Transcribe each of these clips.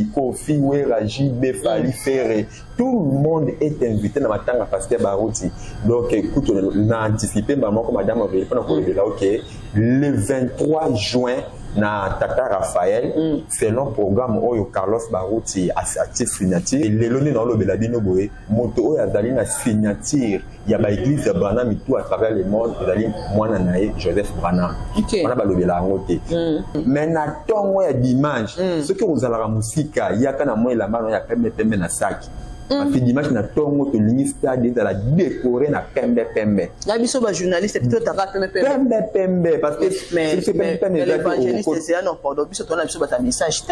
Kofi Wera, JB Fali Ferré, tout le monde est invité dans ma tanga Pasteur Barouti. Donc écoute, on a anticipé maman comme madame Aurélie pendant qu'on est là, OK, le 23 juin na Tata Raphaël selon programme oyo Carlos Barouti a signature et lelo dans le beladino boé moto oyo azali na signature ya ba église ya Branham tout à travers le monde ezali mwana nae Joseph Branham on ba lobela ngote mais na tongo ya dimanche ce que vous allez musika yaka na moi la mano ya pembe na sac parce que dimanche na tongo to lingi stade za la décorer na pembe la biso ba journaliste plutôt taka pembe parce que c'est pembe l'évangéliste c'est un ordre biso to na biso ba ta message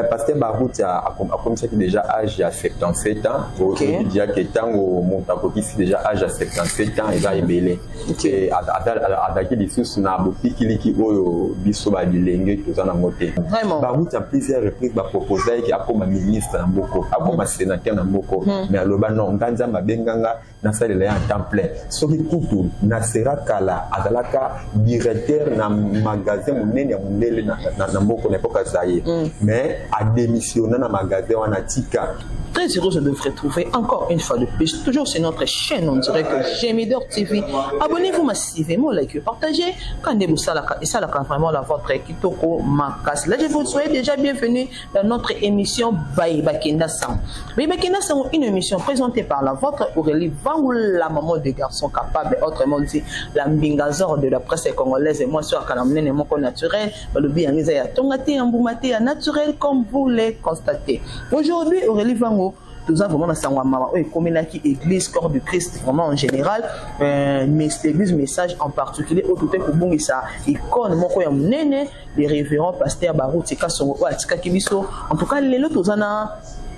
Pasteur Barouti a commencé déjà âge à 77 ans pour dire que tango monta qui déjà âge à 77 ans et va ébélé et adaki lisusu na bopikiliki oyo biso ba bilenge to za na moté Barouti a plusieurs reprises ba proposer qui akoma ministre na mboko akoma sénateur na mboko mais aloba non nganza mabenganga na salela ya temps plein soki kutu na sera kala azalaka directeur na magasin munene ya mundele na mboko na époque zaye mais a démissionné na magasin wana tika. Très heureux de vous retrouver encore une fois de plus. Toujours sur notre chaîne, on dirait que Gemidor TV. Abonnez-vous massivement, likez, partagez. Quand vous salaka, et ça là vraiment la votre Kitoko Makas. Là, je vous souhaite déjà bienvenue dans notre émission Baye Bakenda Sang. Baye Bakenda Sang, une émission présentée par la vôtre Aurélie Vangou, la maman des garçons capables, autrement dit la mbingazor de la presse congolaise. Et moi, sur Kalamnen et mon naturel, le bien tongate, amboumate, naturel comme vous les constatez. Aujourd'hui, Aurélie Vangou, nous avons vraiment comme église corps de Christ vraiment en général mais l'église message en particulier au tout pour bon ça icône moko ya munene les révérends pasteur Barouti Kasongo atika kibiso en tout cas les autres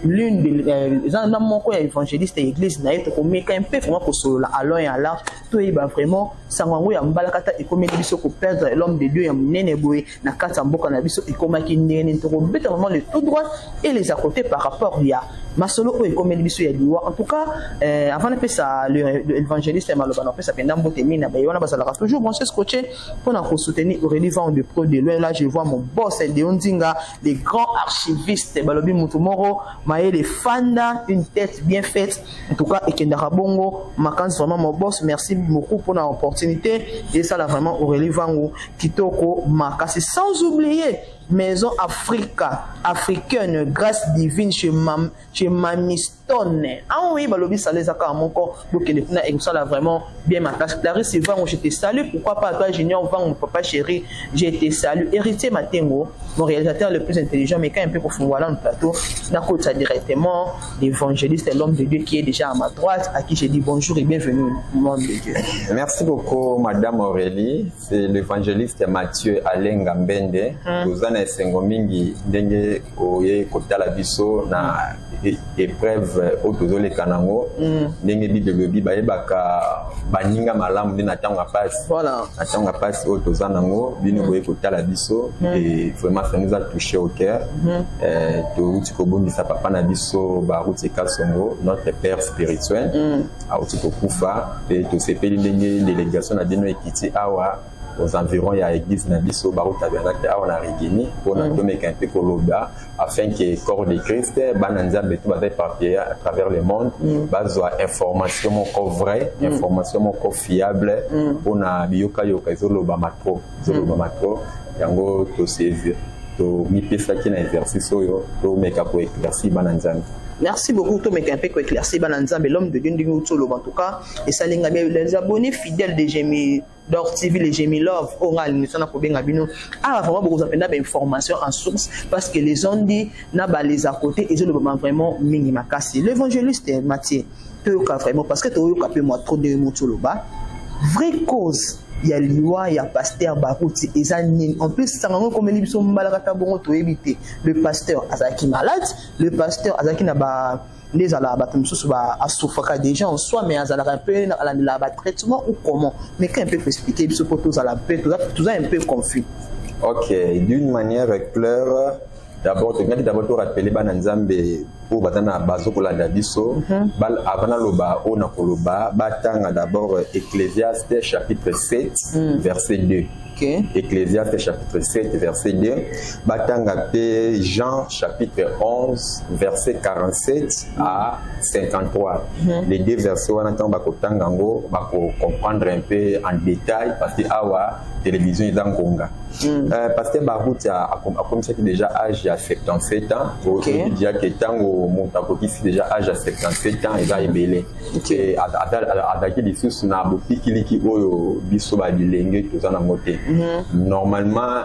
l'une des moko ya évangéliste et église na yeto komeka un peu vraiment pour solo à loin et à large tout y va vraiment sangango ya mbalakata et comme biso ko perdre l'homme de Dieu ya munene boy na kata mboka na biso et comme ki nene to beta vraiment le tout droit et les à côté par rapport ya masolo et comme biso ya diwa en tout cas avant de faire ça l'évangéliste maloba na pesa penda mbote mina ba yona basala toujours bon c'est scotché pour na soutenir Aurélie Vangou de pro de loin là je vois mon boss de Ondinga les grands archivistes balobi mutumoro les fanda une tête bien faite en tout cas et Kendara Bongo Makans vraiment mon boss merci beaucoup pour l'opportunité et ça là vraiment Aurélie Vangou Kitoko Makas sans oublier Maison Africa africaine grâce divine chez Mamistone ah oui balobi salé zaka moko donc les na et ça là vraiment bien ma tâche Clarisse Vangou je te salue pourquoi pas toi Junior Vangou papa chéri je te salue héritier Matengo mon réalisateur le plus intelligent mais quand un peu pour voilà le plateau d'accord ça directement l'évangéliste l'homme de Dieu qui est déjà à ma droite à qui je dis bonjour et bienvenue au monde de Dieu. Merci beaucoup madame Aurélie, c'est l'évangéliste Mathieu Alain Gambende tozana esengo mingi ndenge oye kotala biso na épreuve autozole kanango ndenge bibelobi bayebaka baninga malamu ndena tanga passe voilà tanga passe autozana ngo bino boye kotala biso et vraiment ça nous a touché au cœur to tikobongisa papa na biso Barouti Kasongo notre père spirituel a otikokufa et to sepeli ndenge délégation na bino ekiti awa aux environs il y a l'église Nabiso Barou Tabernacle à Onarigini pour n'atomé un peu Koloba afin que le corps de Christ bananza betu va éparpillé à travers le monde base information mon vrai information mon fiable pour na bioka yoka zoloba matro yango to save to mi pesa qui na exercice yo to meka pour éclaircir bananza. Merci beaucoup, tout un peu éclairci Bananzambe, l'homme de Dieu, en tout cas, et ça les abonnés fidèles de Gemidor TV, les Gemilove, oral, nous sommes pour bien abino. Ah, vraiment, beaucoup d'informations en source, parce que les ont dit, n'a pas les à côté, et je le vois vraiment minima cassé. L'évangéliste Mathieu, vraiment, parce que tu as eu moi trop de mots sur le bas, vraie cause. Il y a Liwa, il y a pasteur Barouti, et Zanine. En plus, ça m'a comme les bisous malgré bon to éviter. Le pasteur Azaki malade, le pasteur Azaki n'a pas les alabatum sous à souffrir des gens en soi, mais à la un peu à la traitement ou comment. Mais quand un peu expliquer, bisous pour tous à la paix, tout ça un peu confus. Ok, d'une manière claire. D'abord, tu viens d'abord te rappeler Bananzambe o batana bazokola dabiso avant loba o na koloba batanga d'abord Ecclésiaste chapitre 7 verset 2. Ecclésiaste chapitre 7 verset 2, batanga pe Jean chapitre 11 verset 47 à 53. Les deux versets on attend bakotanga ngo bako comprendre un peu en détail parce que awa télévision est en Conga. Parce que Barout a commencé déjà âge à 77 ans. Pour dire que tant au Montakoki déjà âge à 77 ans, il va ébélé. Et à des sources na bopi kiliki oyo biso ba bilenge tout ça na moté. Normalement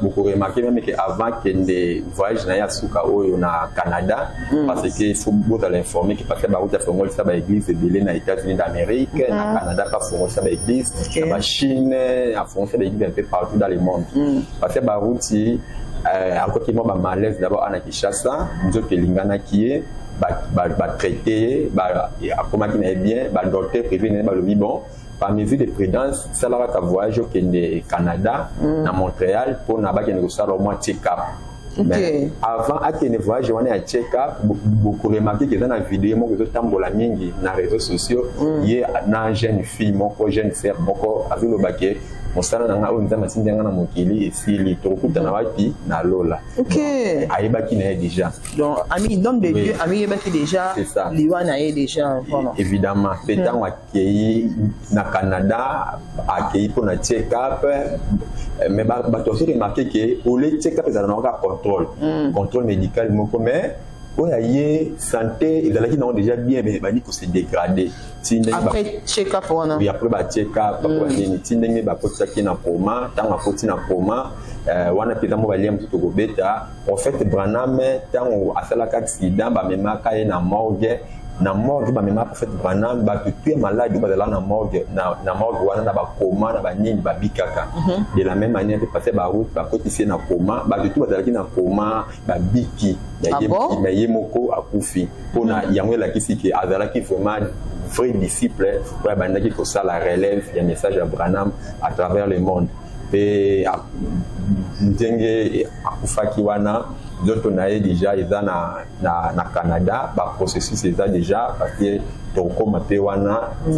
beaucoup remarqué même que avant que des voyages na yasuka oyo na Canada parce que il faut beaucoup l'informer que parce que Barout a formé ça ba église ébélé na États-Unis d'Amérique, na Canada pas formé ça ba église, na Chine a formé ça ba église un peu partout dans le monde. Parce que Barouti encore qu'il m'a malaise d'abord à Kinshasa, nous autres lingana qui est traité comment qui n'est bien docteur privé n'est pas le bon par mesure de prudence ça là va voyage au Canada à Montréal pour n'a-pas qu'il reçoit au moins check-up. Mais avant à qu'il ne voyage on est à check-up beaucoup remarqué que dans la vidéo moi que tambola mingi na réseaux sociaux il y a une jeune fille mon jeune sœur mon avec le baquet on s'en a un temps si bien mon kili et si les trop dans la wapi na lola. Aïba qui n'est déjà. Donc ami nom de Dieu ami qui déjà. Liwana est déjà vraiment. Évidemment pétant accueilli na Canada accueilli pour na check-up mais bah tu as remarqué que au les check-up ils ont un contrôle médical mais quand il y a santé, ils ont déjà bien, mais ils ont se dégradé. Après check-up, oui, après check-up, si ils ont coma, tant que na coma, on a peut-être mobilier tout au bêta. En fait, Branham, tant à la accident, même quand na morgue. Na morgue ba même en fait Branham ba tu es malade ba là na morgue wana na ba coma na ba nini ba bikaka de la même manière que passer ba route ba côté ici na coma ba tu ba là na coma ba biki ya yemoko akufi pona yango la kisi ki azala ki vraiment vrai disciple pour ba ndaki ko ça la relève il y a message à Branham à travers le monde et ndenge akufaki wana d'autres on a déjà ils ont na Canada ba processus ils ont déjà parce que comme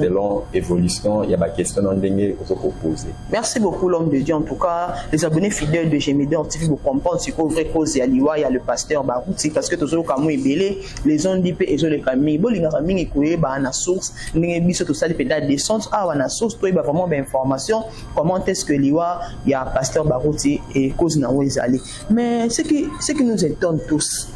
selon évolution il y a des questions non dingue aux poser. Merci beaucoup l'homme de Dieu en tout cas les abonnés fidèles de Gémidor TV vous comprendre c'est quoi vrai cause ya liwa il y a le pasteur Barouti parce que toujours comme belé les on dit pe ezo le kami bolinga mingi koye ba na source ndenge biso tout ça les pédales descente ah na source toi vraiment ben information comment est-ce que liwa il y a pasteur Barouti et cause na wezali mais ce qui nous étonne tous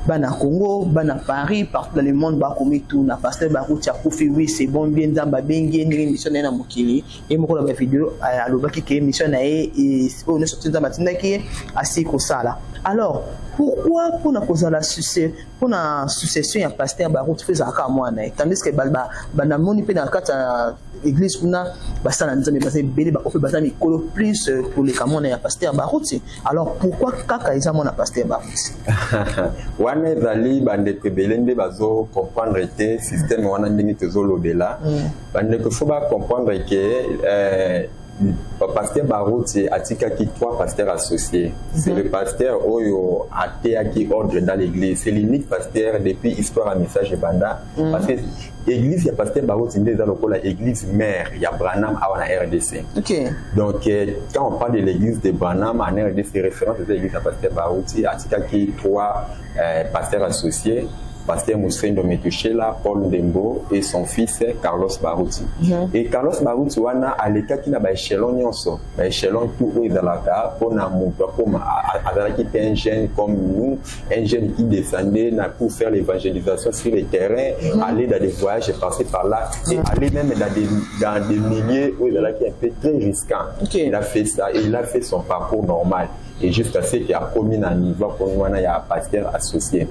Bana Congo, Bana Paris, partout dans le monde, Bakoumi tout, na pasteur Barouti a koufi, oui, c'est bon, bien, Zamba, Bengi, une émission na Mokili, et moi, la vidéo, à l'obaki qui est émission na et on est sorti dans matinée qui est assez comme ça là. Alors, pourquoi pour la cause de la succession, pour la succession, il y a pasteur Barouti fait ça à moi, tandis que Bana Moni peut dans le cadre église pour na basta na nzambe parce que belé ba ofe basta mi kolo plus pour les camons na pasteur Barouti. Alors pourquoi kaka ils amona pasteur Barouti? Wana zali bande ke belende bazo comprendre que système wana ndingi tezolo de là. Bande que faut pas comprendre que pasteur Barouti atika qui trois pasteurs associés. C'est le pasteur Oyo Atea qui ordre dans l'église. C'est l'unique pasteur depuis histoire à message de Banda. Parce que l'église, il y a pasteur Barouti, il y a l'église mère, il y a Branham à la RDC. Donc, quand on parle de l'église de Branham en RDC, référence à l'église de pasteur Barouti, atika qui trois pasteurs associés. Pasteur Moussendo Metouchela, Paul Ndembo et son fils Carlos Barouti. Et Carlos Barouti wana à l'état qui n'a pas échelon nyonso, ba échelon tout où dans la cas pour na monter comme avec qui était un jeune comme nous, un jeune qui descendait pour faire l'évangélisation sur le terrain, aller dans des voyages, passer par là et aller même dans des milieux où il a qui est un peu très risquant. Il a fait ça et il a fait son parcours normal. Et jusqu'à ce qu'il a commis un niveau pour nous, il y a un pasteur associé.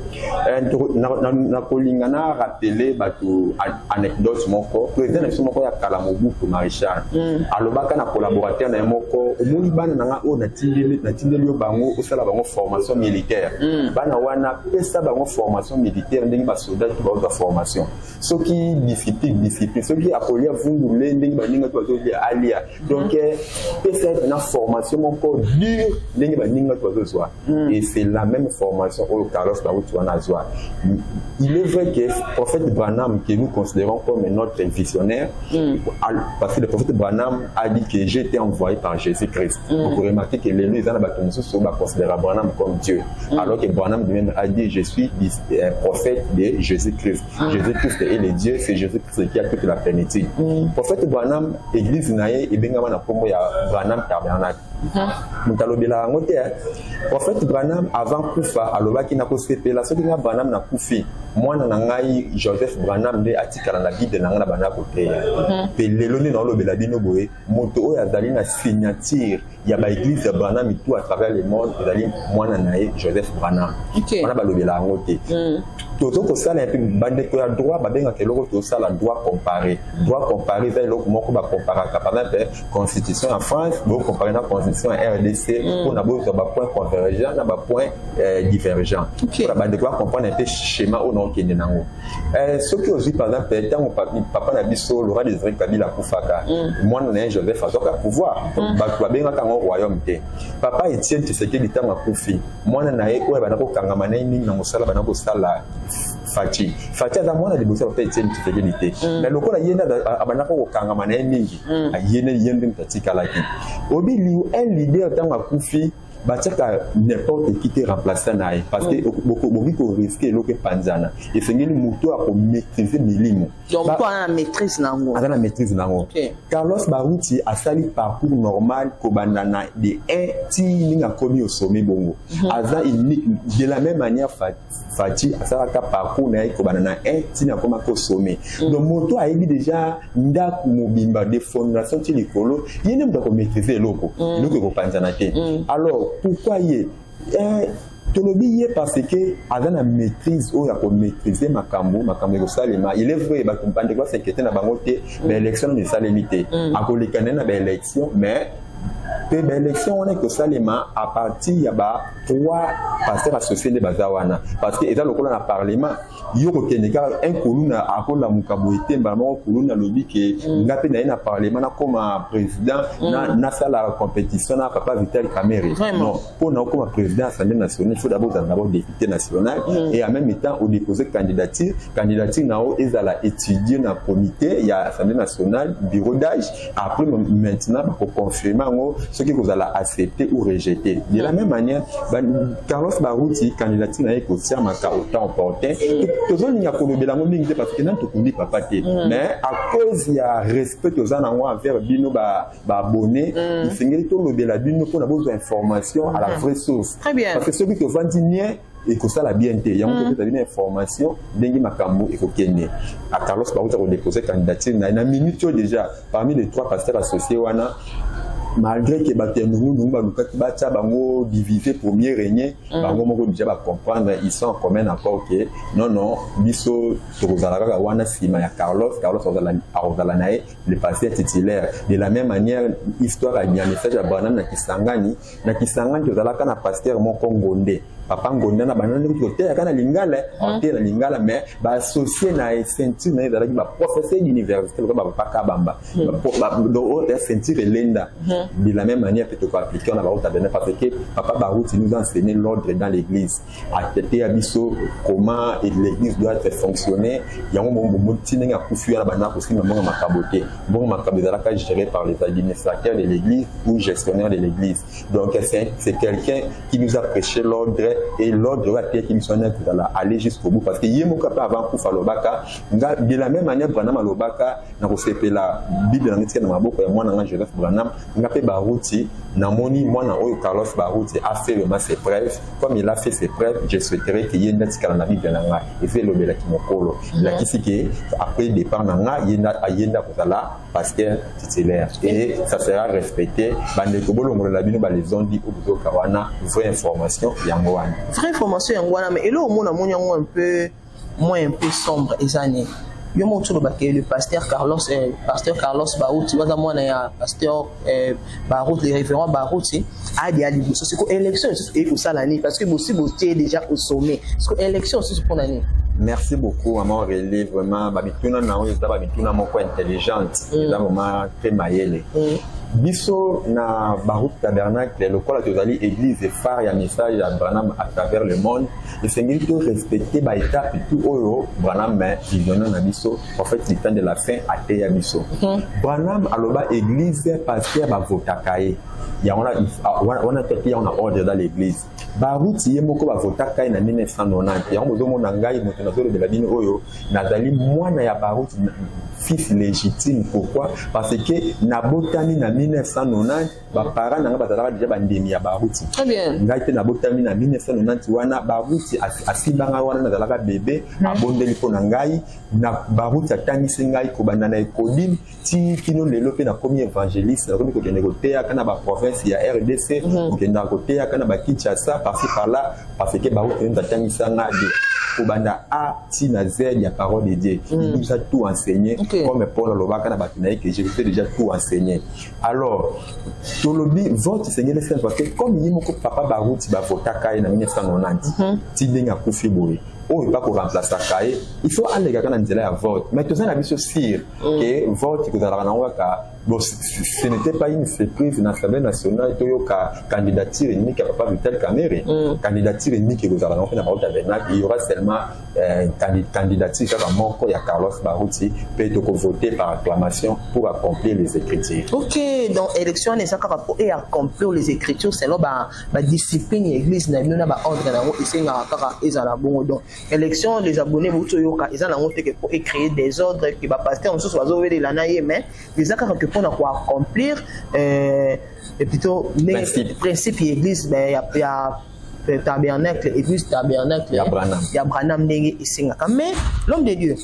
Na kolingana rappelé batu anecdote moko président na moko ya Kalamobu pour Maréchal alobaka na collaborateur na moko omoni bana nanga o na tindeli yo bango osala bango formation militaire bana wana pesa bango formation militaire ndenge ba soldat to ba formation soki discipline soki akolia vundule ndenge ba ninga to alia donc pesa na formation moko dur ndenge Et c'est la même formation au Carlos Barouti Wanazwa. Il est vrai que le prophète Branham, que nous considérons comme notre visionnaire, parce que le prophète Branham a dit que j'ai été envoyé par Jésus-Christ. Vous pouvez remarquer que les gens considèrent Branham comme Dieu. Alors que Branham lui-même a dit je suis prophète de Jésus-Christ. Jésus-Christ est le Dieu, c'est Jésus-Christ qui a toute la plénitude. Le prophète Branham, église naïe, et bien comme il y a Branham Tabernacle. Prophète Branham avant Koufa, alors qu'il n'a pas fait la seule Branham n'a Koufi. Moi, nangai Joseph Branham de article dans la Bible de nangana bana côté. Et les lonés dans le belabino boé, moto ya dali na signature, ya ba église de Branham tout à travers le monde, dali moi nanae Joseph Branham. On a balobela ngoté. Toto ko sala un peu bande ko ya droit ba benga ke loko to sala droit comparé. Droit comparé c'est loko moko ba comparer par exemple constitution en France, bo comparer na constitution en RDC, on a besoin ba point convergent, na ba point divergent. Pour la bande ko comprendre un peu schéma au nom qui est nango. Ce que aussi par exemple tant papa na biso Laurent Désiré Kabila Koufaka. Moi na Joseph Azoka pouvoir. Ba ko benga ka royaume te. Papa Etienne Tshisekedi tanga Koufi. Moi na ye o ba na ko kangama na ni na mosala ba na ko sala Fati à moi, les bosses ont été une mais le coup, il y a un peu de kangamane mingi. Il y a un peu de kalaki. Obi liu un leader dans ma koufi. N'importe qui te remplacer naï parce que beaucoup risquer l'eau que panzana et c'est une moto à maîtriser milimo donc toi la maîtrise nango la maîtrise nango Carlos Barouti a sali parcours normal kobanana de un ti a commis au sommet bongo aza de la même manière Fati a sali parcours naï kobanana un ti a comme au sommet donc moto a dit déjà ndak mobimba de fondation ti likolo yene mdako maîtriser l'oko l'oko ko panzana te alors pourquoi y est parce que avant la maîtrise ou la maîtriser makambo de salema il est vrai bah qu'on pense que c'est que na bangoté mais l'élection de salemité à collecter na élection mais l'élection on est que salema à partir il y a ba trois pasteurs associés de bazawana parce que état lokola na parlement yoko keneka un coluna akola mukaboité mbano coluna lobby que ngape na parlement na comme président na sala compétition na papa Vital Kamerhe non pour na comme président assemblée nationale il faut d'abord député national et en même temps au déposer candidature nao ezala étudier na comité il y a assemblée nationale bureau d'âge après maintenant pour confirmer ce que vous allez accepter ou rejeter. De la même manière, Carlos Barouti, candidature n'a pas aussi autant porté. Tout le monde a connu la monde parce que n'a tout dit papa. Mais à cause il y a respect aux gens envers bino abonné, il fait que le la bino pour avoir d'informations à la vraie source. Très bien. Parce que celui qui vend dîner et que ça la bien été. Il y a une information dengue makambo et kokene. À Carlos Barouti a déposé candidature. Il y a une minute déjà parmi les trois pasteurs associés wana. Malgré que bango divisé premier régner bango moko déjà ba comprendre ils sont en commun accord que non biso tozalaka wana sima ya Carlos ozala nae le pasteur titulaire de la même manière histoire a bien message à Branham na Kisangani tozalaka na pasteur moko Ngonde papa Ngonde na banana côté ya kana lingala côté na lingala mais ba associé na ceinture na ezalaki ba professeur d'université ba papa Kabamba do ceinture lenda. De la même manière, peut-être appliquer on a parce que papa Barouti nous a enseigné l'ordre dans l'église. À tête abisso comment l'église doit être fonctionner. Il y a un moment où il a cousu à la banane aussi le moment macaboté. Bon macabézalaka géré par les administrateurs de l'église ou gestionnaires de l'église. Donc c'est quelqu'un qui nous a prêché l'ordre et l'ordre va être qui nous sonne pour aller jusqu'au bout parce que yemo kapa avant kufa lobaka. De la même manière Branham lobaka na kosepe la Bible na ntika na maboko ya mwana nga Joseph Branham ngape Barouti namoni mwana oyo Carlos Barouti a fait vraiment ses preuves comme il a fait ses preuves je souhaiterais qu'il y ait une tika na Bible na nga et fait lobela kimokolo la kisiki après départ na nga yenda kozala pasteur titulaire et ça sera respecté bande ko bolongo la bino ba les ont dit au buzo kawana vraie information yango wana vraie information yango wana mais elo mona moni yango un peu sombre les années. Yo mo tolo ba le pasteur Carlos Barouti waza mwana ya pasteur Barouti le révérend Barouti a dit à l'Église c'est que élection c'est pour ça l'année parce que aussi botier déjà au sommet parce que élection c'est pour l'année. Merci beaucoup maman Aurélie vraiment babituna na oyo babituna moko intelligente vraiment très mayele biso na Baroute Tabernacle lokola tozali église phare ya message ya Branham à travers le monde esengeli to respecter ba étape tout oyo Branham visionnaire na biso en fait le temps de la fin ateya biso Branham aloba église pasteur ba votakaye ya on a ordre dans l'église Baroute yemoko ba votakaye na 1990 ya mozo mona ngai moto na zolo de la bino oyo nazali mwana ya Baroute fils légitime. Pourquoi? Parce que nabotami na 1990 ba parents nanga bazalaka déjà bandemi ya Baroute. Très bien. Ngai te nabotami na 1990 wana Baroute asibanga wana nazalaka bébé abondeli po na ngai na Baroute atangisi ngai ko bandana ekodine ti kino lelo pe na premier évangéliste na komi ko kende koteya kana ba province ya RDC ko kende koteya kana ba Kinshasa par-ci par-là parce que Baroute nous atangisa ngadi ko banda A ti na Z ya parole de Dieu. Il nous a tout enseigné. Comme Paul Lobaka na batinaï que j'ai déjà tout enseigné. Alors, Tolobi, vote Seigneur le Saint parce que comme il y a papa Baroute ba votaka en 1990, ti denga kufi boy. Oh, il va pour remplacer Kaye. Il faut aller à la vote. Mais tout ça, on a vu sur que vote que vous avez bon, ce n'était pas une surprise dans l'Assemblée nationale. Il y a candidature unique à Papa Vital Kamere. Candidature unique que vous avez fait dans la Tabernacle. Il y aura seulement candidature à Monko et à Carlos Barouti pour voter par acclamation pour accomplir les Écritures. Ok, donc élection n'est pas et accomplir les Écritures, c'est là la discipline de l'Église. Nous avons ordre et c'est un bon donc. Élection, les abonnés, ils ont pour créer des ordres qui va passer en sous oiseaux de la naïe, mais ils ont pour accomplir plutôt les principes de l'église, il y a tabernacle, église tabernacle, il y a Branham et Singaka. Mais l'homme de Dieu,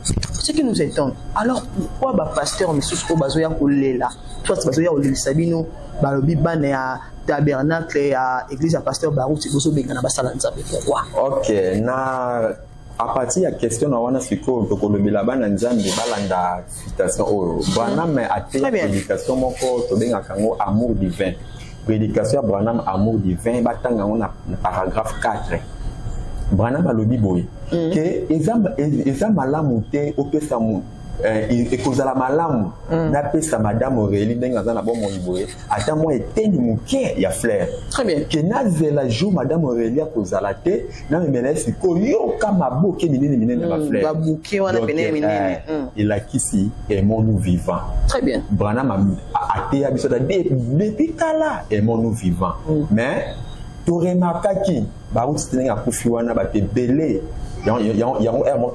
ce qui nous étonne, alors pourquoi le pasteur me soutient au bazoya pour là? Toi, c'est bazoya au Sabino, balobi ban ya tabernacle ya église à pasteur Baroute c'est boso benga na basala nzambe pourquoi? OK, na à partir ya question na wana siko to kolobela bana nzambe balanda citation oyo Branham a été prédication moko to benga kango amour divin. Prédication Branham amour divin batanga na paragraphe 4. Branham alobi boy que ezam malamu te opesa mu ekozala malamu na pesa madame Aurélie ndenga za na bon moniboye ata moi eteni muke ya fleur. Très bien. Que na zela jour madame Aurélie akozala te na memela siko yo kama boke minene ba fleur. Ba bouquet wana pene minene. Il a kisi aimons nous vivant. Très bien. Branham a été habitué depuis kala aimons nous vivant. Mais tu remarques qui Baroute tenga kufi wana ba te belé. Il y a un mot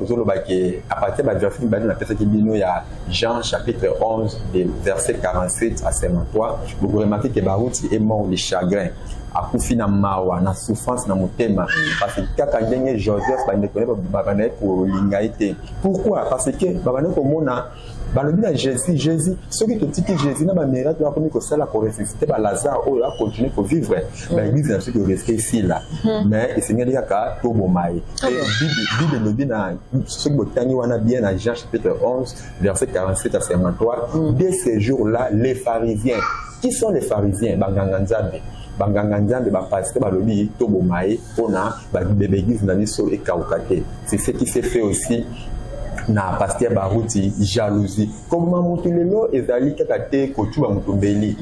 à partir de verset il y a Jean chapitre 11, verset 47 à 53. Vous remarquez que Baroute est mort de chagrin. A kufi na mawa na souffrance na motema parce que kaka ndenge Joseph ba ne connaît pas pour l'ingaité. Pourquoi? Parce que ba ne komona balobi na Jésus ce qui te dit que Jésus na ba miracle va comme que ça la pour ressusciter ba Lazare ou a continuer pour vivre. Ben l'église n'a plus de rester ici là. Mais le Seigneur dit ka to bomai. Et Bible lobi na ce que botani wana bien na Jean chapitre 11 verset 47 à 53. Dès ces jours-là les pharisiens. Qui sont les pharisiens? Banganga nzambe. Banganga nzambe ba pasteur balobi to bomai pona ba l'église na biso e kaukate. C'est ce qui s'est fait aussi na pasteur Barouti jalousie. Comment montulelo ezali kaka te kotuba mutumbeli.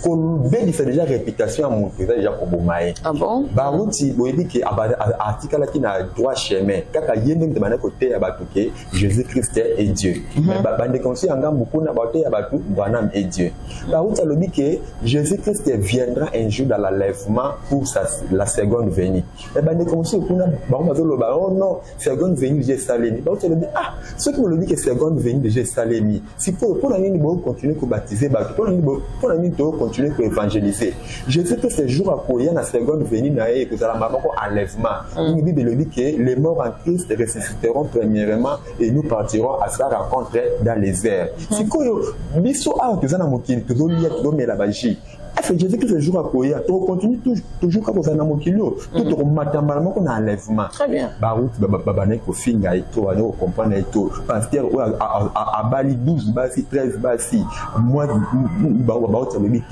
Kolbe fait déjà réputation à mon président déjà pour Bomae. Ah bon? Barouti boyebi ki article qui na droit chemin. Kaka yende mtemana côté abatuke Jésus-Christ est Dieu. Mais bande konsi anga mukuna baté abatu Branham est Dieu. Barouti a dit que Jésus-Christ viendra un jour dans l'enlèvement pour la seconde venue. Mais bande konsi kuna ba oh non, seconde venue de Jérusalem. Barouti a dit ah, ceux qui me dit que seconde venue de Jérusalem. Si pour la nuit bon continuer que baptiser batu pour la nuit continuer pour évangéliser. Je sais que ces jours à quoi il y a la seconde venue et que ça la marque enlèvement. Une Bible dit que les morts en Christ ressusciteront premièrement et nous partirons à sa rencontre dans les airs. C'est quoi biso a que ça na mokili to liya to mela baji. je sais que ce jour à Koya, tu continues toujours quand vous êtes dans mon kilo, tout au matin, qu'on a enlèvement. Très bien. Barout, babané, ko finga et tout, on comprend et tout. Pasteur, à Bali 12, Basi 13, Basi. Moi, Barout, ça veut dire,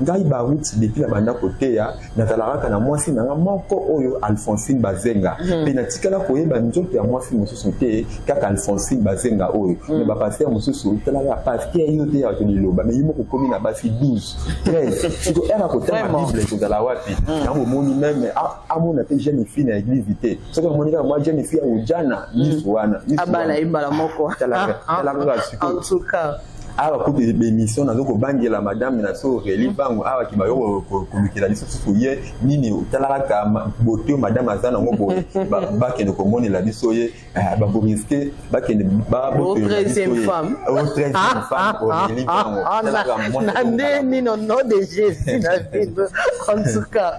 Ngai Barout, depuis la banda côté, Natalara, kana moi, si, nanga, manko, oyo, Alphonsine Bazenga. Penatika la Koye, banjo, te à moi, si, monsieur, souté, kaka Alphonsine Bazenga, oyo. Mais, pasteur, monsieur, souté, la pasteur, yote, ya, Toniloba, mais il m'a commis na Basi 12, 13. Elle a côté ma Bible, c'est dans la wapi. Dans mon monde même, à mon appel, jeune fille dans l'église vité. Ce que mon gars, moi, jeune fille au Jana, Niswana. Ah, bah, là, il m'a moko. En tout cas. Awa ko émission na ko bangela madame na so reli bango awa ki bayo ko mikela biso fuye nini talaka ka boto madame azana ngo ba ke ko moni la biso ye ba ko risquer ba ke ba boto la femme au 13e femme ko reli bango talaka mo na ndeni no de Jésus na Bible en tout cas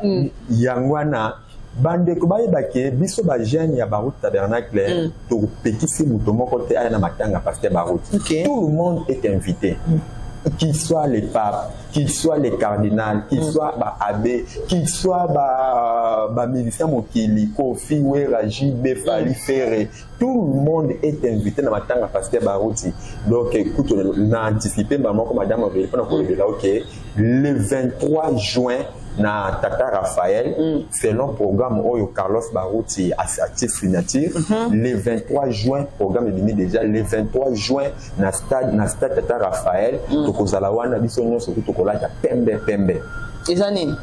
yangwana bande ko baye bake biso ba jeune ya Barout Tabernacle to petit si mutomo côté aya na matanga pasteur Barout tout le monde est invité qu'il soit les papes, qu'il soit les cardinals, qu'il soit abbé, qu'il soit musicien Mokili, Kofi, Wera, Jibé, Fali, Ferré, tout le monde est invité dans matanga pasteur Barouti. Donc écoute, on a anticipé maman comme madame Aurélie pendant qu'on est là, OK, le 23 juin na Tata Raphaël, selon programme Oyo Carlos Barouti à titre signature, le 23 juin, programme est déjà, le 23 juin, na stade Tata Raphaël, tokozalawana bisonyo surtout tokolaka pembe. Ezanine.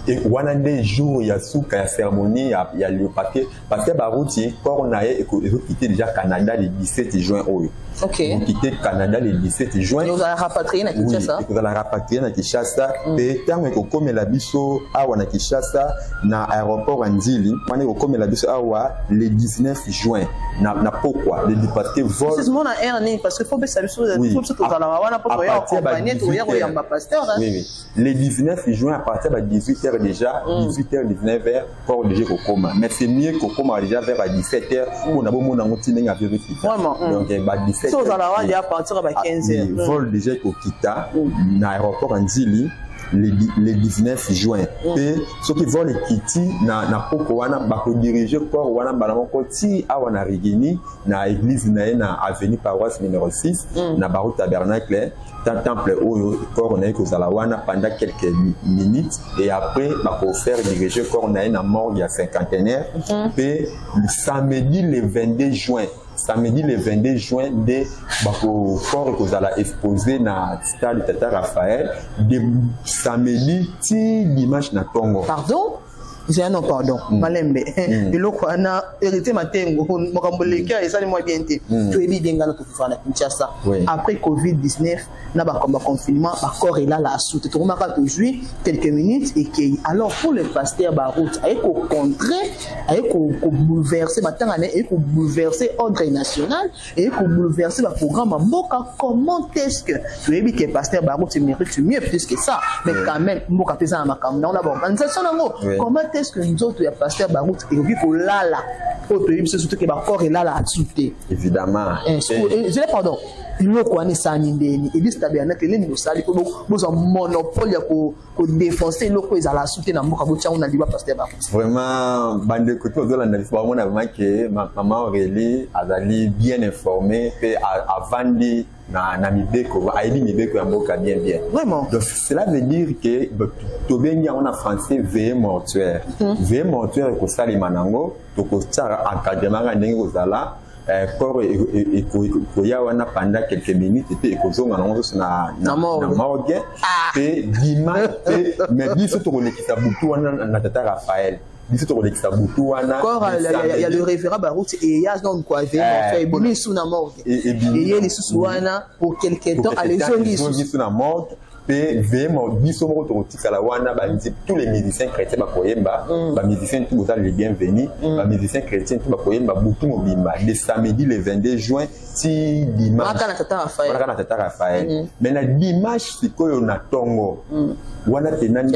Et wana des jours il y a souka ya cérémonie il y a le papier parce que Barouti corps naé et quitté déjà Canada le 17 juin oyo. OK. Quitté Canada le 17 juin. Nous allons rapatrier na Kinshasa. Oui, nous allons rapatrier na Kinshasa et tant que comme la biso awa na Kinshasa na aéroport Nzili, wana ko comme la biso awa le 19 juin na pourquoi le parce que vol. C'est mon erreur parce que faut bien savoir tout ça là wana pour y accompagner to y yamba pasteur. Oui. Le 19 juin à partir de 18h déjà, 18h, 19h, pour déjà Kokoma. Mais c'est mieux Kokoma déjà vers 17h, on a beau monde en continent à vérifier. Vraiment. Donc, 17h. Si vous allez à partir de 15h. Vol déjà au Kita, l'aéroport en Zili, le 19 juin. Et ceux qui volent les Kiti, na Poko wana, bako diriger corps wana, balamon koti, a wana rigini, na église na avenue paroisse numéro 6, na Barout Tabernacle. Temple où corps on a eu pendant quelques minutes et après bah pour faire diriger corps on a eu mort il y a cinquantenaire et le samedi le 22 juin de bah pour corps que vous allez exposer na stade Tata Raphaël de samedi ti dimanche na Congo. Pardon? J'ai un pardon, Malembe. Et le quoi na hérité matengo, mokamboleka et ça les moins bien été. Tu es bien dans notre faire la Kinshasa. Après Covid-19, na ba comme confinement, ba corps est là la soute. Tu remarques toujours quelques minutes et que alors pour le pasteur Barout, avec au contraire, avec au bouleverser maintenant et au bouleverser ordre national et au bouleverser le programme Mboka. Comment est-ce que tu es bien que pasteur Barout mérite mieux plus que ça, mais quand même Mboka faisant un macam. On a bon organisation comment est-ce que nous autres, il y a pasteur Barout et puis pour là, pour te dire surtout que le corps est là, évidemment. Je l'ai pardon. Il y a ça et puis tabernacle les nous sali pour nous un monopole pour défoncer le quoi ils allaient soutenir dans mon on a dit pasteur Barout. Vraiment bande côté de l'analyse vraiment vraiment que maman Aurélie azali bien informée et avant de na mibeko aidi mibeko ya mboka bien vraiment. Donc cela veut dire que to benga on a français veille mortuaire ko sali manango to ko tsara encadrement ndenge ko zala corps et wana pendant quelques minutes et kozonga na morgue et dimanche mais biso to kolekisa butu wana na Tata Raphaël. Il y a le référent Barout et il y a donc quoi fait bonus sous la morgue et il y a les sous-wana pour quelques temps à les zones sous la morgue et vraiment tous les musiciens chrétiens bakoyemba ba musiciens tous les bienvenus ba musiciens chrétiens tout bakoyemba butu mobimba le samedi le 22 juin si dimanche na Tata Raphaël mais na dimanche sikoyo na Tongo wana tenani il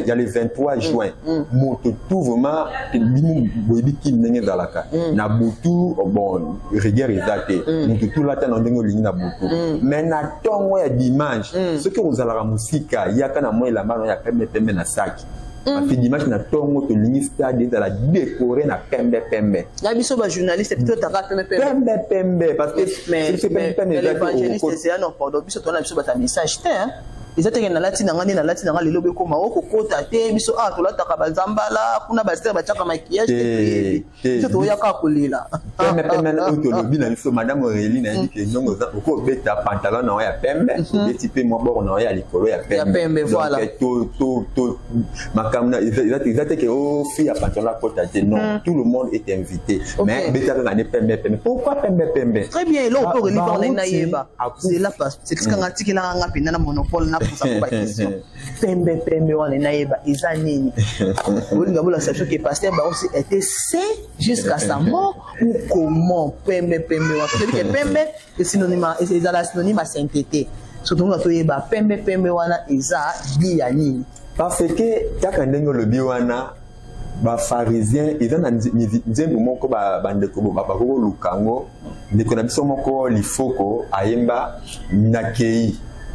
y a le 23 juin moto tout vraiment limu boyebi ki ndenge zalaka na butu bon rigueur ezate moto tout la tana ndenge lingi na butu mais na Tongo ya dimanche ce soki ozalaka musika yaka na moi elamba ya pembe pembe na saki parce que dimanche na tongo to lingi stade ezala décoré na pembe pembe na biso ba journaliste plutôt taka pembe pembe parce que mais l'évangéliste c'est non pardon biso to na biso ba message te hein ils étaient na latina ngani na latina ngani lobe ko mako kota te biso to la taka bazambala kuna ba star ba chaka maquillage te biso to yaka kolela pembe to lobi na biso madame Aurélie na dit que non ko beta pantalon na ya pembe beti pe mo bord na ya likolo ya pembe voilà to makamna ils étaient que oh fille à pantalon kota te non tout le monde est invité mais beta na pembe pourquoi pembe très bien là on peut relire na yeba c'est là parce que c'est quand tikela nga pina na monopole na pembe wana na yeba eza nini olinga bola sache que pasteur Barosi était saint jusqu'à sa mort ou comment pembe wa que pembe est synonyme à sainteté surtout nga to yeba pembe wana eza dia nini parce que kaka ndenge lobi wana ba pharisien ils na nzembo moko ba bandeko ba ko lukango ndeko na biso moko lifoko ayemba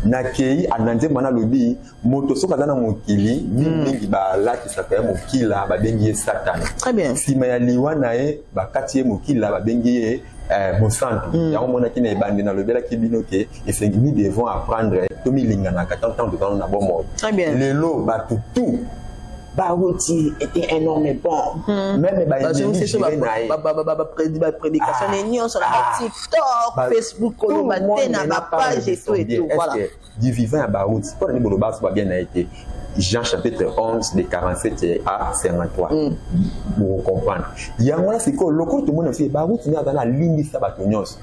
nakei ananze mana lobi moto soka zana mokili mingi ba laki saka ya mokila ba bengi Satan. Très bien. Sima ya liwa na e ba kati ye mokila ba bengi Monsanto. Ya mona ki na bande na lobela ki binoke et c'est nous devons apprendre to milingana ka tant de temps na bomo. Très bien. Lelo ba tout Barouti était un homme bon. Même prédication sur la TikTok, Facebook, le matin, na page et tout et tout. Voilà. Du vivant à Barouti, pour les Bolobas soit bien été. Jean chapitre 11 de 47 à 53. Pour comprendre. Il y a un c'est que le tout le monde aussi Barouti n'est dans la ligne Sabatonios.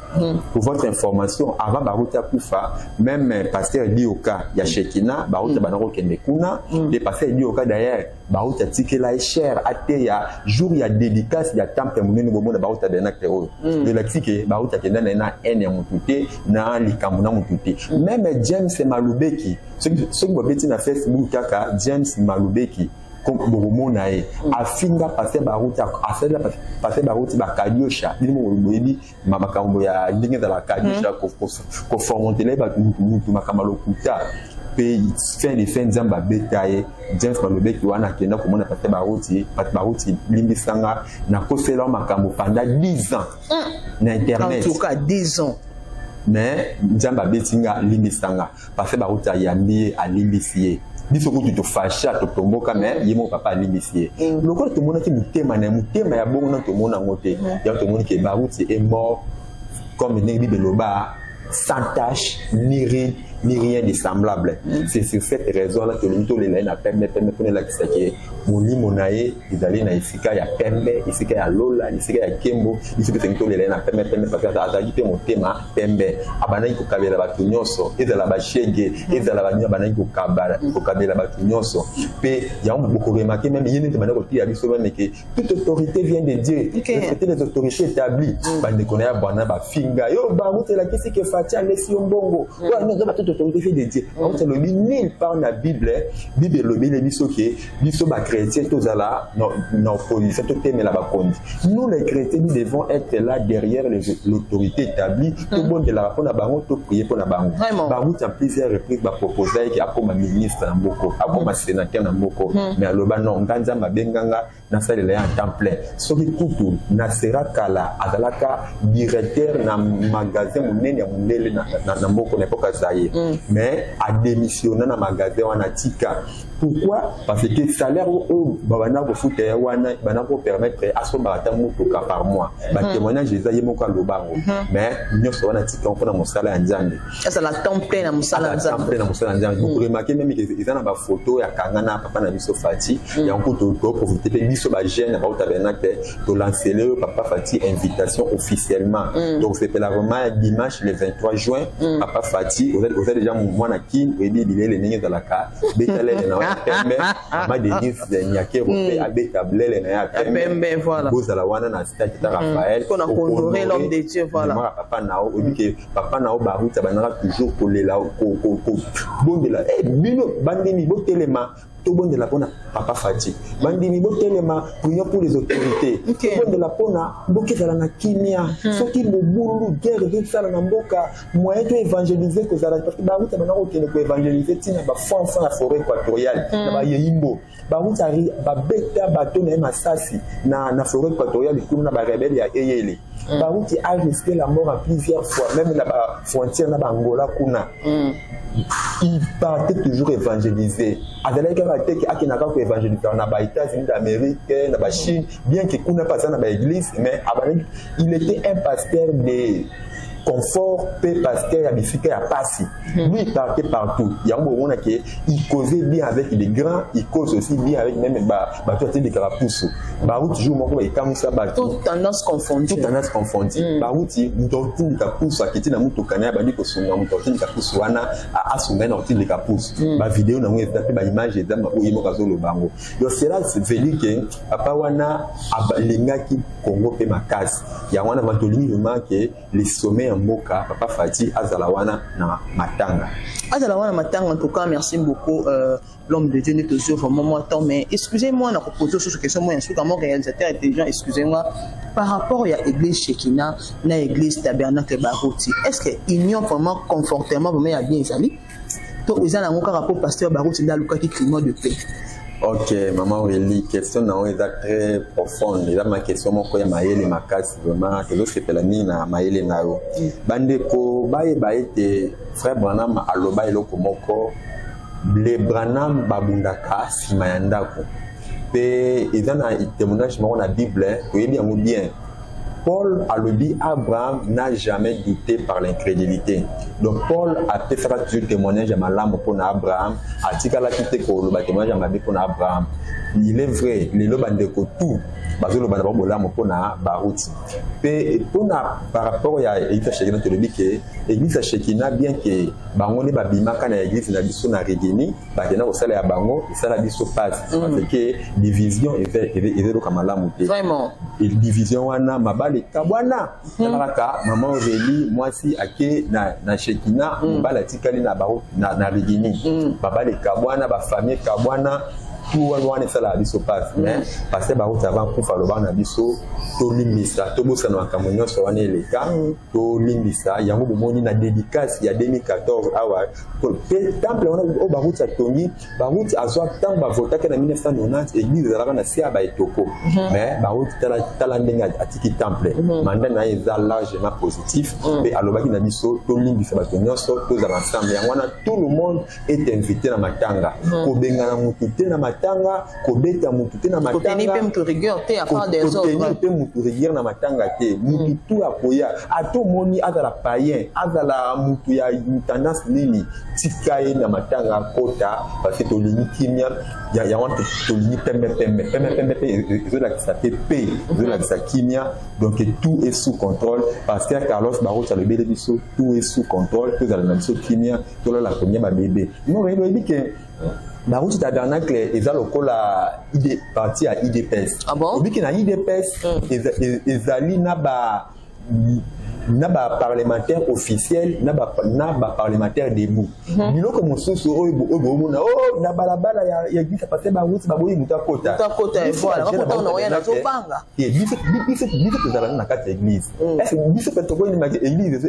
Pour votre information, avant Barouti a Koufa, même pasteur Dioka, il y a Shekina, Barouti Banaro Kendekuna, les pasteurs Dioka d'ailleurs, Barouti a tiqué la cher, à Théa, jour il y a dédicace, il y a temple, mon nom de Barouti a Benak Théo. De la tique, Barouti a Kendana, na N à Moutouté, na Likamuna Moutouté. Même James Maloubeki, ceux qui vont mettre sur Facebook, James Maloubeki, comme Boromonae, a fini à passer Barouti, a fait passer Barouti, Bakadiosha, il m'a dit, Mamakambo ya ligne de la Kadiosha, qu'on formonte les Makamalokuta. Fin de fin Zamba Betaye, James Maloubeki wana kenda komona passer Barouti limbisanga na kosela makambo pendant 10 ans na internet. En tout cas 10 ans. Mais Zamba Betinga limbisanga passer Barouti yambi a limbisie. Biso ko to fasha to tomboka mais yemo papa limbisier. Le ko to mona ki mutema ya bongo na to mona ngote. Ya to mona ki Barouti est mort comme Nengi Beloba sans tache ni ride ni rien de semblable. C'est sur cette raison-là que l'unité de la pembe la qui moni monae izali na isika ya pembe isika ya lola isika ya kembo isika l'unité de la pembe parce que azali te motema pembe abanaki ko kabela batu nyonso ezala ba shege ezala ba abanaki ko kabela batu nyonso pe ya beaucoup remarqué même yene te manako ti ya biso même que toute autorité vient de Dieu. C'était les autorités établies bande konya bana ba finga yo ba route la kisi ke fatia lesi mbongo wa non ba toute autorité de Dieu. On te le dit nulle part dans la Bible le biso ke biso ba chrétiens tous là non position tout thème là bas conduit. Nous les chrétiens nous devons être là derrière l'autorité établie. Tout le monde de la on a baron tout prier pour la baron. Baron a plusieurs reprises ba proposer qui a comme ministre en boko, a comme sénateur en boko. Mais à l'oba non nganza mabenganga na salle là en temps plein. Soki kutu na sera kala azalaka directeur na magasin munene ya mundele na mboko na époque zaye. Mais a démissionné na magasin wana tika. Pourquoi? Parce que le salaire au babana ko futa ya wana bana ko permettre à son barata mutuka par mois. Ba témoignage Jésus yemo ko lobango. Mais nyoso wana tika on na mosala ya nzambe. Ça la temps plein na mosala nzambe. Temps plein na mosala nzambe. Vous remarquez même que ils ont ba photo ya kangana papa na biso Fati, ya on ko profiter pe biso ba jeune ba tabernacle to lancer le papa Fati invitation officiellement. Donc c'est pour la Roma dimanche le 23 juin papa Fati vous êtes déjà mwana kin et dit il est né dans la carte. Betale na pembe ama Denis Nyakero pe abeta blele na ya pembe voilà boza la wana na stade de Raphaël qu'on a honoré l'homme de Dieu voilà papa nao on dit que papa nao baruta banara toujours kolela ko bon de la bino bandini botelema tout bon de la pona papa Fati bandimi botelema prions pour les autorités tout bon de la pona bokeza na kimia soki mobulu guerre ça na mboka moyen de évangéliser que ça parce que ba uta bana ko évangéliser tina ba fond la forêt équatoriale na ba yimbo ba uta ba beta bato na masasi na forêt équatoriale tout na ba rebelle ya eyele ba uta a risqué la mort à plusieurs fois même la frontière na ba Angola kuna il partait toujours évangéliser avec qui évangéliser na ba États-Unis d'Amérique na ba Chine bien que kuna pas ça na ba église mais il était un pasteur de confort, paix, pasteur, à Bifika, à Passi. Lui, il partait partout. Il y a un moment où il causait bien avec les grands, il cause aussi bien avec même les carapousses. Barout, toujours, moi, il comme ça, toute tendance confondue. Toute tendance confondue. Barout, il tortine les carapousses, qui était dans mon tocané, il dit que son nom, tortine les carapousses, à assommer tortine les carapousses. Ma vidéo, n'a pas fait ma image, et dans où il m'a casé le bango. Donc, c'est là, c'est venu que, à Pawana, à l'Engaki, Congo, et ma casse. Il y a un avantolini, vraiment, que les sommets en Moka, papa Fati, Azalawana, na Matanga. Azalawana Matanga, en tout cas, merci beaucoup. L'homme de Dieu n'est toujours vraiment moi temps, mais excusez-moi, on a posé sur cette question, moi, je suis comme réalisateur intelligent, excusez-moi, par rapport à l'église Shekina, à l'église Tabernacle Barouti, est-ce qu'il y a vraiment confortablement, vraiment, il y a bien les amis? Donc, ils ont un rapport pasteur Barouti, dans le cas qui climat de paix. Ok, maman Aurélie, question non est très profonde. Il y a ma question mon koya maele makas vraiment que l'autre c'est la mina maele nao. Bandeko bae te frère Branham aloba eloko moko le Branham babundaka simayandako. Pe ezana témoignage mo na Bible ko yebi yango bien. Paul alobi Abraham n'a jamais douté par l'incrédulité. Donc Paul a fait faire toujours témoignage à Malam pour Abraham, a tikala kite ko lo témoignage à Mabi pour Abraham. Il est vrai, les lobandeko tout, bazo lo bana bolam pour Barouti. Pe pona par rapport à l'église Shekina te le dit que l'église Shekina bien que bangone babima kana église na biso na regeni, ba tena ko sala ya bango, sala biso passe parce que division est comme Malam. Vraiment. Et division wana mabale kabwana nalaka maman Aurélie moi si ake na Shekina mbala tikali na baro na regeni babale kabwana ba famille kabwana tout wana sala biso passe mais parce que baro avant pour faire le ban na biso to limbisa to bosa na kamonyo so wana eleka to limbisa yango bomoni na dédicace ya 2014 awa pe temple wana o baro tongi baro azwa tamba vota na 1990 église zalaka na sia ba etoko mais baro tala ndenga atiki temple manda na eza largement positif pe alobaki na biso to limbisa ba tonyoso to za ensemble yango wana tout le monde est invité na matanga ko benga na mututé na matanga ko beta mututé na matanga ko teni pe rigueur te à part des autres mutu rigueur na matanga te mutu tu akoya ato moni azala païen azala mutu ya tendance nini tikaye na matanga kota parce que tolini kimia ya want tolini pembe zola qui s'appelle p zola qui sa kimia donc tout est sous contrôle parce que Carlos Barros a le bébé biso tout est sous contrôle tout dans la kimia tout la première ba bébé non il dit que Barouti Tabernacle est à la partie à IDPS. Ah bon? Obi qui na IDPS ezali na ba parlementaire officiel na ba parlementaire debout. Biloko mosusu oyo oh na balabala ya gisa passer Barouti baboyi mutakota. Mutakota et voilà, bakota on oya na zopanga. Et biso tozala na kati église. Est-ce que biso petoko ni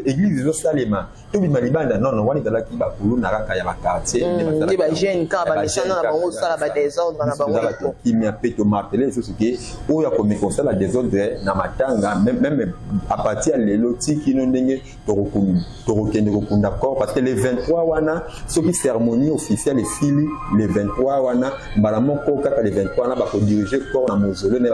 église zo salema. To bi malibanda non wani dala ki ba kulu na raka ya ba quartier. Ni ba jeune ka ba misana na bango sala ba désordre na bango. Qui m'a fait te marteler ce qui o ya comme comme ça la désordre na matanga même à partir de l'oti qui nous ndenge torokende ko d'accord parce que les 23 wana ce qui cérémonie officielle est fili les 23 wana balamo ko kaka les 23 wana ba ko diriger corps na mausolée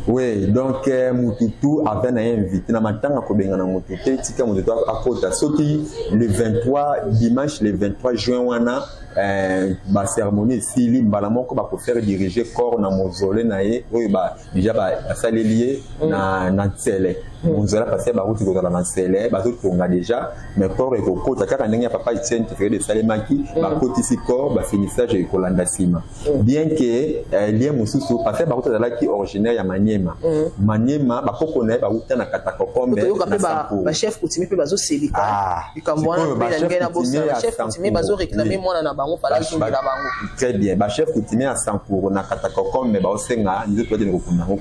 oui donc mututu avait na invité na matanga ko benga na mututu tika mututu akota soki le 23 dimanche le 23 juin wana ba cérémonie fili balamo ko ba ko faire diriger corps na mausolée na ye oyo ba déjà ba salelier na tsele monzela passer ba route kozala na sele bazo tonga déjà mais corps et kokota kaka ndenge ya papa Etienne Tshisekedi de Salemaki ba kotisi corps ba finissage et kolanda sima bien que lien mususu passer ba route zala ki originaire ya Maniema Maniema ba kokona ba route na Katakokombe ba chef coutumier pe bazo selika ikambwana pe ngena bossa chef coutumier bazo réclamer mwana na bango pala zongela bango très bien ba chef coutumier à Sankuru na Katakokombe ba osenga nzo to de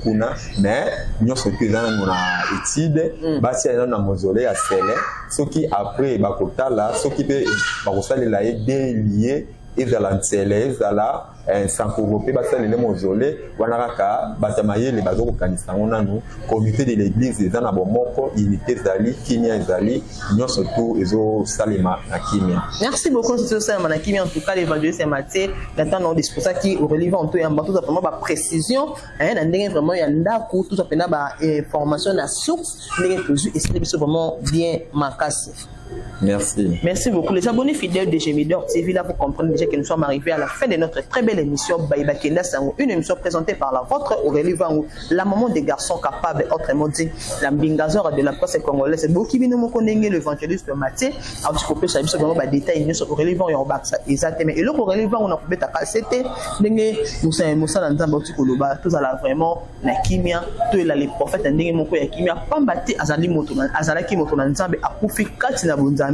kuna mais nyonso ki zana na étude basi ya na mausolée ya Sele soki après ba kotala soki pe ba kosalela ede lié ezala ntsele ezala Sankuru pe basalele mausolée wana kaka batamayele bazo kokanisa nanu comité de l'église ezana bomoko unité zali kimia ezali nyonso to ezo salema na kimia. Merci beaucoup c'est ça na kimia en tout cas l'évangéliste Mathieu maintenant on pour ça qui relevant tout ya tout simplement ba précision na ndenge vraiment ya ndako tout simplement ba information na source ndenge toujours essayer de vraiment bien makasi. Merci. Merci beaucoup. Les abonnés fidèles de Gémidor TV, là, vous comprenez déjà que nous sommes arrivés à la fin de notre très belle émission Baïba Kenda Sango, une émission présentée par la vôtre Aurélie Vangou, la maman des garçons capables, autrement dit, la mbingazora de la presse congolaise. C'est beaucoup qui vient nous connaître l'évangéliste Mathieu. Alors, tu peux savoir vraiment des détails sur Aurélie Vangou et en bas, exactement. Et là, Aurélie Vangou, on a pu mettre à c'était, Moussa Nanzamba, Tikoloba, tout ça là, vraiment, la kimia, tout là, les prophètes, et mon ya kimia, Pambati, Azali Motonan, Azalaki Motonan Zambe, a Koufikati Nabunzambe,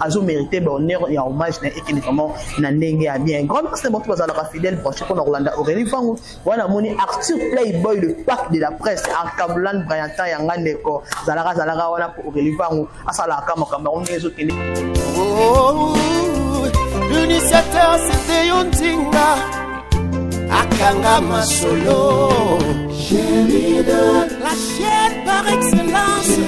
Azo mérité bonheur et hommage et qui est vraiment Nandenge à bien. Grand merci de votre fidèle branché pour Orlando Aurélie Vangou. Voilà mon Arthur Playboy, le pack de la presse, Arkabulan, Briantan, Yanganeko, Zalara, voilà pour Aurélie Vangou, Asala Kama Cameroun, les autres. L'initiateur c'était Yontinga, Akanga Masolo, la chaîne par excellence.